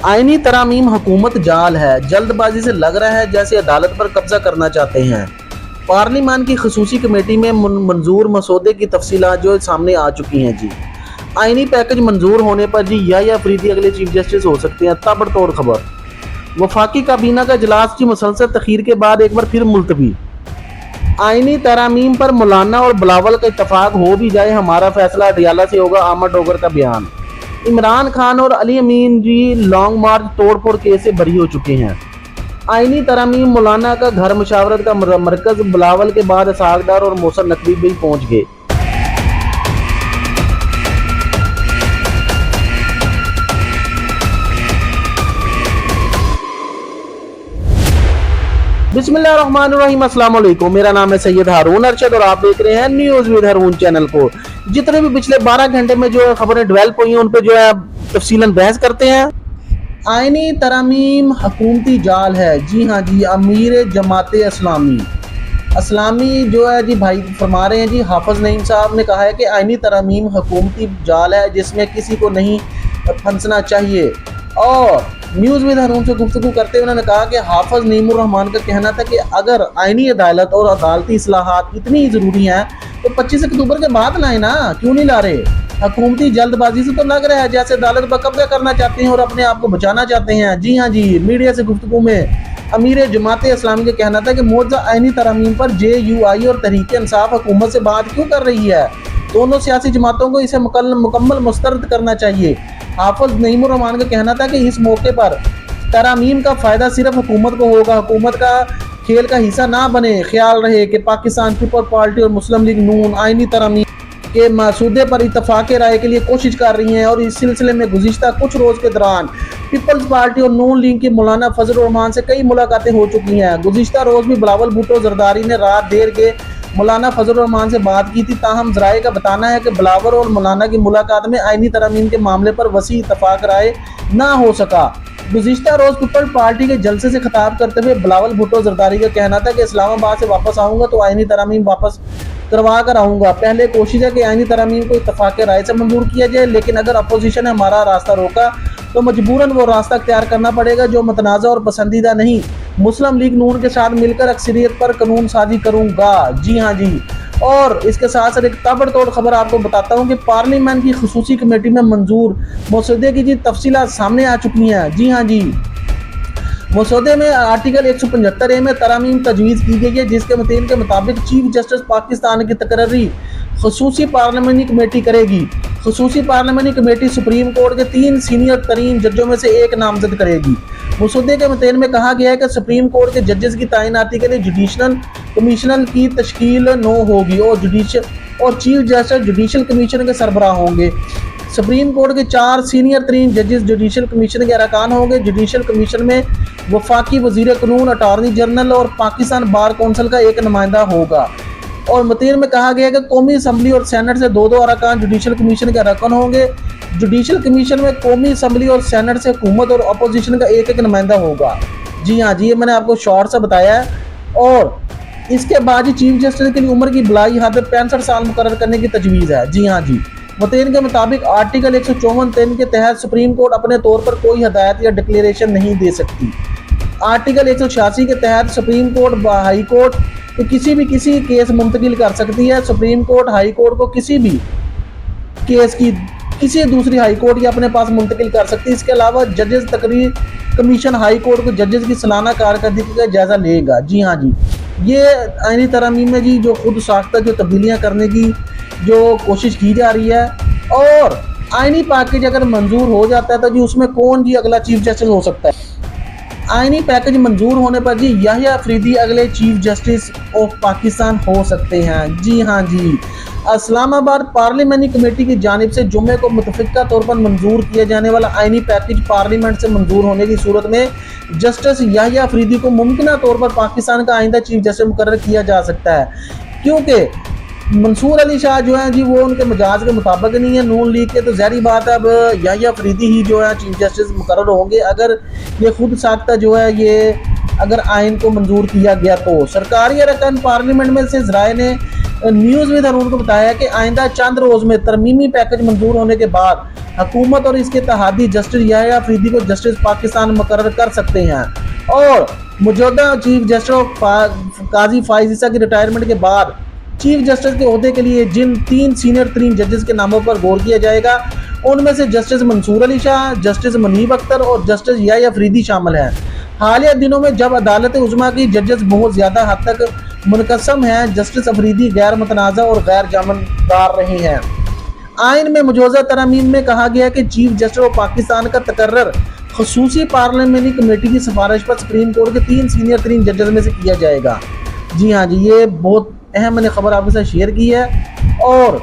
आईनी तरामीम हुकूमत जाल है, जल्दबाजी से लग रहा है जैसे अदालत पर कब्जा करना चाहते हैं। पार्लिमान की खसूसी कमेटी में मंजूर मसौदे की तफसीलात जो सामने आ चुकी हैं जी। आईनी पैकेज मंजूर होने पर जी याह्या अफरीदी अगले चीफ जस्टिस हो सकते हैं, ताबड़तोड़ खबर। वफाकी काबीना का इजलास की मुसलसल तखीर के बाद एक बार फिर मुलतवी। आईनी तरामीम पर मौलाना और बिलावल का इत्तफाक हो भी जाए, हमारा फैसला अडियाला से होगा, आमद डोगर का बयान। इमरान खान और अली अमीन जी लॉन्ग मार्च तोड़फोड़ केस से बरी हो चुके हैं। आईनी तरामीम मौलाना का घर मुशावरत का मरकज, बिलावल के बाद इसहाक डार और मोहसिन नकवी भी पहुंच गए। बिस्मिल्लाहिर्रहमानिर्रहीम, अस्सलाम वालेकुम। मेरा नाम है सैयद हारून अरशद और आप देख रहे हैं न्यूज विद हारून चैनल को। जितने भी पिछले 12 घंटे में जो खबरें डेवलप हुई हैं उन पे जो है तफसीलन बहस करते हैं। आईनी तरामीम हुकूमती जाल है, जी हाँ जी। अमीर जमाते इस्लामी जो है जी भाई फरमा रहे हैं जी, हाफिज नईम साहब ने कहा है कि आईनी तरामीम हुकूमती जाल है जिसमें किसी को नहीं फंसना चाहिए। और न्यूज़ विद हारून से गुफ्तगू करते हुए उन्होंने कहा कि हाफिज नईमुर रहमान का कहना था कि अगर आईनी अदालत और अदालती इस्लाहात इतनी ज़रूरी हैं तो 25 अक्टूबर के बाद लाए ना, क्यों नहीं ला रहे? हुकूमती जल्दबाजी से तो लग रहा है जैसे अदालत पर कब्जा करना चाहते हैं और अपने आप को बचाना चाहते हैं। जी हाँ जी। मीडिया से गुफ्तगू में अमीर जमात इस्लामी का कहना था कि मौजूदा आईनी तरामीम पर JUI और तहरीक इंसाफ हुकूमत से बात क्यों कर रही है? दोनों सियासी जमातों को इसे मुकम्मल मुस्तरद करना चाहिए। हाफिज नईमुर रहमान का कहना था कि इस मौके पर तरामीम का फ़ायदा सिर्फ हुकूमत को होगा, हुकूमत का खेल का हिस्सा ना बने। ख्याल रहे कि पाकिस्तान पीपल पार्टी और मुस्लिम लीग नून आईनी तरामीम के मसूदे पर इत्तफाक़ राय के लिए कोशिश कर रही हैं और इस सिलसिले में गुज़िश्ता कुछ रोज़ के दौरान पीपल्स पार्टी और नून लीग की मौलाना फजल रहमान से कई मुलाकातें हो चुकी हैं। गुज़िश्ता रोज़ भी बिलावल भुट्टो जरदारी ने रात देर के मौलाना फजल रहमान से बात की थी। ताहम ज़राए का बताना है कि बिलावल और मौलाना की मुलाकात में आईनी तरामीम के मामले पर वसी इत्तफाक़ राय ना हो सका। गुज़िश्ता रोज़ पीपल पार्टी के जलसे से खिताब करते हुए बिलावल भुट्टो जरदारी का कहना था कि इस्लामाबाद से वापस आऊँगा तो आईनी तरामीम वापस करवा कर आऊँगा। पहले कोशिश है कि आईनी तरामीम को इत्तफाक़ राय से मंजूर किया जाए, लेकिन अगर अपोजिशन ने हमारा रास्ता रोका तो मजबूरन वो रास्ता अख्तियार करना पड़ेगा जो मतनाज़ा और पसंदीदा नहीं। मुस्लिम लीग नून के साथ मिलकर अक्सरियत पर कानून साजी करूँगा। जी हाँ जी। और इसके साथ साथ एक ताबड़तोड़ खबर आपको बताता हूँ कि पार्लियामेंट की खसूसी कमेटी में मंजूर मसौदे की जी तफसीलात सामने आ चुकी हैं। जी हाँ जी। मसौदे में आर्टिकल 175A में तरामीम तजवीज़ की गई है, जिसके मतीन के मुताबिक चीफ जस्टिस पाकिस्तान की तकर्री खसूसी पार्लियामेंटी कमेटी करेगी। खसूसी पार्लियामेंटी कमेटी सुप्रीम कोर्ट के 3 सीनियर तरीन जजों में से एक नामजद करेगी। मसौदे के मतीन में कहा गया है कि सुप्रीम कोर्ट के जजेस की तैनाती के लिए जुडिशनल कमीशन की तश्कील न होगी और चीफ जस्टिस जुडिशल कमीशन के सरबराह होंगे। सुप्रीम कोर्ट के 4 सीनियर तरीन जजेस जुडिशल कमीशन के अरकान होंगे। जुडिशल कमीशन में वफाकी वजीर कानून, अटॉर्नी जनरल और पाकिस्तान बार कौंसिल का एक नुमाइंदा होगा। और मतीन में कहा गया कि कौमी असम्बली और सेनेट से 2-2 अरकान जुडिशल कमीशन के अरकान होंगे। जुडिशल कमीशन में कौमी असम्बली और सेनेट से हुकूमत और अपोजिशन का एक नुमाइंदा होगा। जी हाँ जी, ये मैंने आपको शॉर्ट सा बताया है। और इसके बाद ही चीफ जस्टिस के लिए उम्र की बलाई हद 65 साल मुकर्रर करने की तजवीज़ है। जी हाँ जी। मतीन के मुताबिक आर्टिकल 154(3) के तहत सुप्रीम कोर्ट अपने तौर पर कोई हदायत या डिक्लेरेशन नहीं दे सकती। आर्टिकल 186 के तहत सुप्रीम कोर्ट हाई कोर्ट तो किसी केस मुंतकिल कर सकती है। सुप्रीम कोर्ट हाई कोर्ट को किसी भी केस की किसी दूसरी हाई कोर्ट या अपने पास मुंतकिल कर सकती है। इसके अलावा जजेस तकरीर कमीशन हाई कोर्ट को जजेस की सालाना कारकर्दगी का जायज़ा लेगा। जी हाँ जी। ये आईनी तरामीम में जी जो खुद साख्ता जो तब्दीलियाँ करने की जो कोशिश की जा रही है, और आईनी पैकेज अगर मंजूर हो जाता है तो जी उसमें कौन जी अगला चीफ जस्टिस हो सकता है? आईनी पैकेज मंजूर होने पर जी याह्या अफरीदी अगले चीफ जस्टिस ऑफ पाकिस्तान हो सकते हैं। जी हाँ जी। इस्लामाबाद पार्लियामेंट्री कमेटी की जानिब से जुम्मे को मुतफ़िक़ा तौर पर मंजूर किया जाने वाला आईनी पैकेज पार्लियामेंट से मंजूर होने की सूरत में जस्टिस याह्या अफरीदी को मुमकिन तौर पर पाकिस्तान का आइंदा चीफ जस्टिस मुकर्रर किया जा सकता है, क्योंकि मंसूर अली शाह जो है जी वो उनके मिजाज के मुताबिक नहीं है नून लीग के, तो ज़ाहिर बात है अब याह्या अफरीदी ही जो है चीफ जस्टिस मुकर्रर होंगे अगर ये खुद साख्ता जो है ये अगर आइन को मंजूर किया गया। तो सरकारी अरकान पार्लियामेंट में से ज़राए ने न्यूज़ विद हारून को बताया कि आइंदा चंद रोज में तरमीमी पैकेज मंजूर होने के बाद हुकूमत और इसके इत्तेहादी जस्टिस याह्या अफरीदी को जस्टिस पाकिस्तान मुकर्रर कर सकते हैं और मौजूदा चीफ जस्टिस काजी फाइज ईसा की रिटायरमेंट के बाद चीफ जस्टिस के ओहदे के लिए जिन 3 सीनियर तरीन जजेस के नामों पर गौर किया जाएगा उनमें से जस्टिस मंसूर अली शाह, जस्टिस मुनीब अख्तर और जस्टिस याह्या अफरीदी शामिल हैं। हालिया दिनों में जब अदालत उज़्मा की जजेस बहुत ज़्यादा हद तक मुनक़सम हैं, जस्टिस अफरीदी गैर मतनाज़ा और गैर जामनदार रहे हैं। आइन में मौजूदा तरमीम में कहा गया कि चीफ जस्टिस ऑफ पाकिस्तान का तकर्रर ख़ुसूसी पार्लियामेंट्री कमेटी की सिफारिश पर सुप्रीम कोर्ट के 3 सीनियर तरीन जजेस में से किया जाएगा। जी हाँ जी, ये बहुत अहम मैंने खबर आपके साथ शेयर की है। और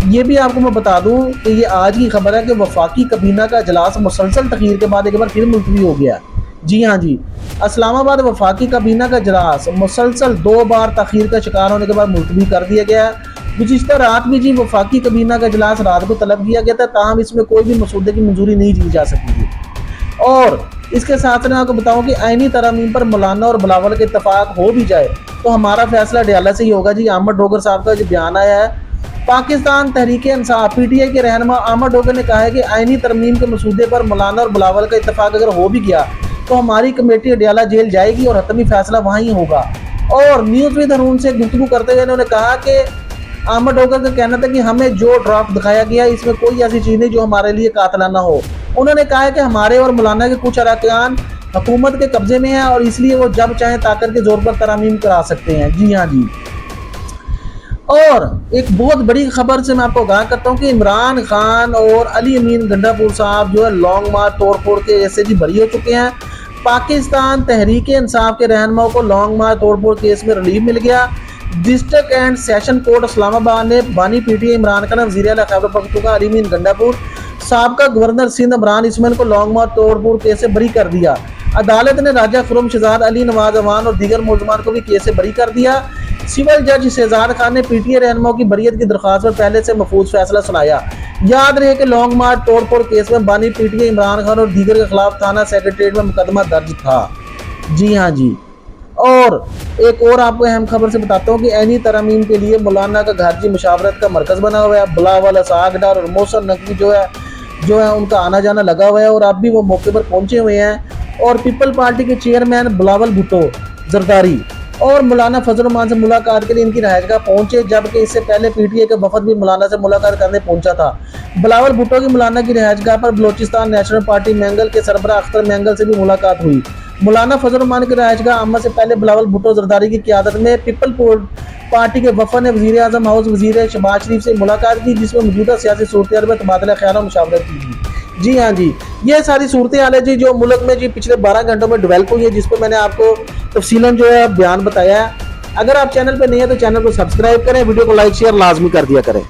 ये भी आपको मैं बता दूं कि ये आज की खबर है कि वफाकी काबीना का इजलास मुसलसल तखीर के बाद एक बार फिर मुलतवी हो गया। जी हाँ जी, इस्लामाबाद वफाकी काबीना का इजलास मुसलसल 2 बार तखीर का शिकार होने के बाद मुलतवी कर दिया गया। गुज़िश्ता रात भी जी वफाकी काबीना का इजलास रात को तलब किया गया था, ताहम इसमें कोई भी मसूदे की मंजूरी नहीं दी जा सकी थी। और इसके साथ मैं आपको बताऊं कि आईनी तरमीम पर मौलाना और बिलावल के इत्तफाक हो भी जाए तो हमारा फैसला डयाला से ही होगा। जी अहमद डोगर साहब का जो बयान आया है, पाकिस्तान तहरीक इंसाफ PTI के रहनुमा अहमद डोगर ने कहा है कि आईनी तरमीम के मसूदे पर मौलाना और बिलावल का इत्तफाक अगर हो भी गया तो हमारी कमेटी अडयाला जेल जाएगी और हतमी फैसला वहीं होगा। और न्यूज़ विद हारून से गुफ्तगू करते हुए उन्होंने कहा कि अहमद डोगर का कहना था कि हमें जो ड्राफ्ट दिखाया गया इसमें कोई ऐसी चीज़ नहीं जो हमारे लिए कातलाना हो। उन्होंने कहा है कि हमारे और मौलाना के कुछ अरकान हुकूमत के कब्जे में है और इसलिए वो जब चाहें ताकत के जोर पर तरमीम करा सकते हैं। जी हाँ जी, और एक बहुत बड़ी खबर से मैं आपको आगाह करता हूँ कि इमरान खान और अली अमीन गंडापुर साहब जो है लॉन्ग मार्च तोड़ फोड़ के ऐसे जी बरी हो चुके हैं। पाकिस्तान तहरीक इंसाफ के रहनुमाओं को लॉन्ग मार्च तोड़ फोड़ केस में रिलीफ मिल गया। District and session court Islamabad ने बानी PTI इमरान खान, वज़ीर आला खैबर पख्तूनख्वा अली अमीन गंडापुर, साबका गवर्नर सिंध इमरान इस्माइल को लॉन्ग मार्च तोड़ फोड़ केस से बरी कर दिया। अदालत ने राजा खुर्रम शहजाद अली नवाज अवान और दीगर मुलजमान को भी केस से बरी कर दिया। सिविल जज शहजाद खान ने PTI रहनुमाओं की बरियत की दरख्वास्त पर पहले से महफूज फैसला सुनाया। याद रहे कि लॉन्ग मार्च तोड़ फोड़ केस में बानी PTI इमरान खान और दीगर के खिलाफ थाना सेक्रेटेरिएट में मुकदमा दर्ज था। जी हाँ जी, और एक और आपको अहम खबर से बताता हूँ कि ऐनी तरमीम के लिए मौलाना का घर जी मुशावरत का मरकज़ बना हुआ है। बिलावल, असाग डार और मोहसिन नकवी जो है उनका आना जाना लगा हुआ है और अब भी वो मौके पर पहुंचे हुए हैं। और पीपल पार्टी के चेयरमैन बिलावल भुट्टो जरदारी और मौलाना फजल रहमान से मुलाकात के लिए इनकी रहायशगाह पहुंचे, जबकि इससे पहले PTI का वफद भी मौलाना से मुलाकात करने पहुंचा था। बिलावल भुट्टो की मौलाना की रहायशगाह पर बलोचिस्तान नेशनल पार्टी मैंगल के सरबराह अख्तर मैंगल से भी मुलाकात हुई। मौलाना फजल रहमान की रहायशगाह अम्मा से पहले बिलावल भुट्टो जरदारी की क़यादत में पीपल पार्टी के वफद ने वज़ीर आज़म हाउस वज़ीर शहबाज शरीफ से मुलाकात की, जिसमें मौजूदा सियासी सूरत में तबादला ख्याल और मुशावरत की थी। जी हाँ जी, ये सारी सूरत हाल है जी जो मुल्क में जी पिछले 12 घंटों में डेवलप हुई है, जिस पर मैंने आपको तफसीलन जो है बयान बताया है। अगर आप चैनल पर नहीं है तो चैनल को सब्सक्राइब करें, वीडियो को लाइक शेयर लाजमी कर दिया करें।